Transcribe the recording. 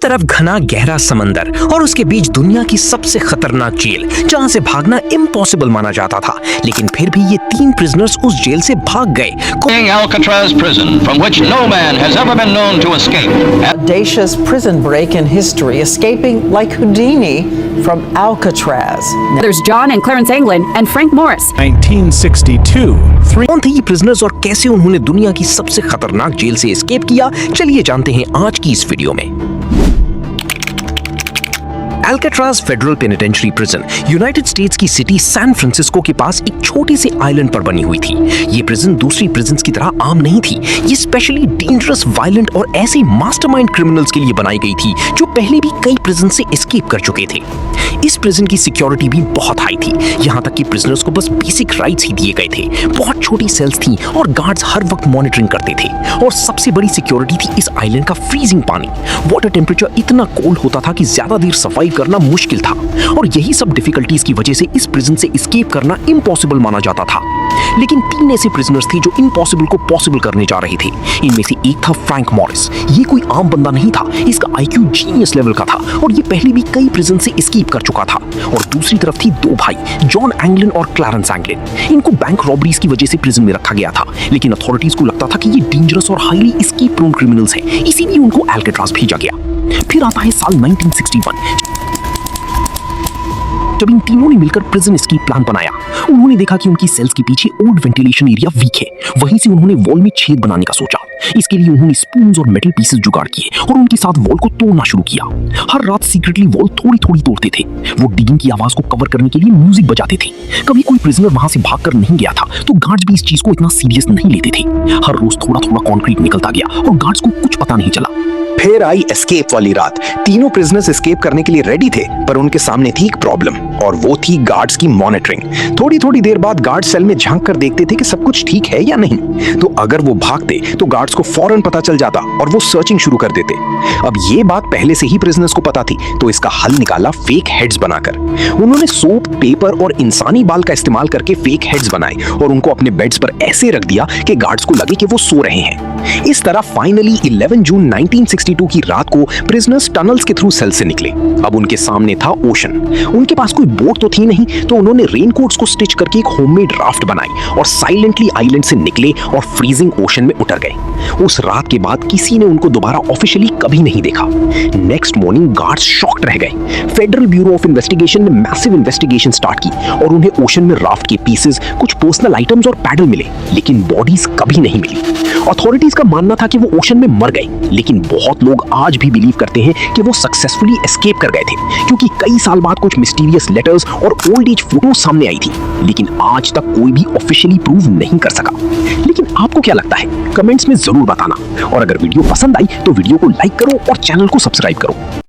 तरफ घना गहरा समंदर और उसके बीच दुनिया की सबसे खतरनाक जेल, जहां से भागना इम्पॉसिबल माना जाता था, लेकिन फिर भी ये 3 प्रिजनर्स उस जेल से भाग गए। Alcatraz prison, from which no man has ever been known to escape. Audacious prison break in history, escaping like Houdini from Alcatraz. There's John and Clarence Anglin and Frank Morris. 1962. कौन थे ये prisoners और कैसे उन्होंने दुनिया की सबसे खतरनाक जेल से एस्केप किया, चलिए जानते हैं आज की इस वीडियो में। Alcatraz federal penitentiary prison United States की सिटी सैन फ्रांसिस्को के पास एक छोटे से आइलैंड पर बनी हुई थी। ये प्रिजन दूसरी प्रिजन्स की तरह आम नहीं थी। ये स्पेशली डेंजरस, वायलेंट और ऐसे मास्टरमाइंड क्रिमिनल्स के लिए बनाई गई थी जो पहले भी कई प्रिजन से एस्केप कर चुके थे। इस प्रिजन की सिक्योरिटी भी बहुत हाई थी, यहाँ तक कि प्रिजनर्स को बस बेसिक राइट्स ही दिए गए थे। बहुत छोटी सेल्स थी और गार्ड्स हर वक्त मॉनिटरिंग करते थे। और सबसे बड़ी सिक्योरिटी थी इस आइलैंड का फ्रीजिंग पानी। वाटर टेम्परेचर इतना कोल्ड होता था कि ज्यादा देर सफाई करना मुश्किल था, और यही सब डिफिकल्टीज की वजह से इस प्रिजन से एस्केप करना इम्पॉसिबल माना जाता था। लेकिन 3 ऐसे प्रिजनर्स थे जो इम्पॉसिबल को पॉसिबल करने जा रहे थे। इनमें से एक था फ्रैंक मॉरिस। ये कोई आम बंदा नहीं था, इसका आईक्यू जीनियस लेवल का था और ये पहले भी कई प्रिजन से एस्केप कर चुका था। और दूसरी तरफ थी 2 भाई, जॉन एंगलिन और क्लैरेंस एंगलिन। इनको बैंक रॉबरीज की वजह से प्रिजन में रखा गया था, लेकिन अथॉरिटीज को लगता था कि ये डेंजरस और हाईली एस्केप प्रोन क्रिमिनल्स हैं, इसीलिए उनको अल्काट्राज भेजा गया। फिर आता है साल 1961, जब इन तीनों ने मिलकर प्रिजन एस्केप प्लान बनाया। उन्होंने देखा कि उनकी सेल्स के पीछे ओल्ड वेंटिलेशन एरिया वीक है, वहीं से उन्होंने वॉल में छेद बनाने का सोचा। इसके लिए उन्होंने स्पून्स और मेटल पीसेस जुगाड़ किए और उनके साथ वॉल को तोड़ना शुरू किया। हर रात सीक्रेटली वॉल थोड़ी थोड़ी तोड़ते थे। वो डिगिंग की आवाज को कवर करने के लिए म्यूजिक बजाते थे। कभी कोई प्रिजनर वहां से भागकर नहीं गया था, तो गार्ड्स भी इस चीज को इतना सीरियस नहीं लेते थे। हर रोज थोड़ा थोड़ा कंक्रीट निकलता गया और गार्ड्स को कुछ पता नहीं चला। फिर आई एस्केप वाली रात। तीनों प्रिजनर्स एस्केप करने के लिए रेडी थे, पर उनके सामने थी एक प्रॉब्लम, और वो थी गार्ड्स की मॉनिटरिंग। थोड़ी थोड़ी देर बाद गार्ड सेल में झांक कर देखते थे कि सब कुछ ठीक है या नहीं। तो अगर वो भागते तो गार्ड्स को फौरन पता चल जाता और वो सर्चिंग शुरू कर देते। अब ये बात पहले से ही प्रिजनर्स को पता थी, तो इसका हल निकाला फेक हेड्स बनाकर। उन्होंने सोप, पेपर और इंसानी बाल का इस्तेमाल करके फेक हेड्स बनाए और उनको अपने बेड्स पर ऐसे रख दिया कि गार्ड्स को लगे कि वो सो रहे हैं। इस तरह फाइनली 11 जून 1962 की रात को प्रिजनर्स टनल्स के थ्रू सेल से निकले। अब उनके सामने था ओशन। उनके पास कोई बोट तो थी नहीं, तो उन्होंने रेनकोट्स को स्टिच करके एक होममेड राफ्ट बनाई और साइलेंटली आइलैंड से निकले और फ्रीजिंग ओशन में उतर गए। उस रात के बाद किसी ने उनको दोबारा ऑफिशियली कभी नहीं देखा। नेक्स्ट मॉर्निंग गार्ड्स शॉक्ड रह गए। फेडरल ब्यूरो ऑफ इन्वेस्टिगेशन ने मैसिव इन्वेस्टिगेशन स्टार्ट की और उन्हें ओशन में राफ्ट के पीसेस, कुछ पर्सनल आइटम्स और पैडल मिले, लेकिन बॉडीज कभी नहीं मिली। अथॉरिटीज का मानना था कि वो ओशन में मर गए, लेकिन बहुत लोग आज भी बिलीव करते हैं कि वो सक्सेसफुली एस्केप कर गए थे, क्योंकि कई साल बाद कुछ मिस्टीरियस लेटर्स और ओल्ड एज फोटोज सामने आई थी, लेकिन आज तक कोई भी ऑफिशियली प्रूव नहीं कर सका। लेकिन आपको क्या लगता है? कमेंट्स में जरूर बताना, और अगर वीडियो पसंद आई तो वीडियो को लाइक करो और चैनल को सब्सक्राइब करो।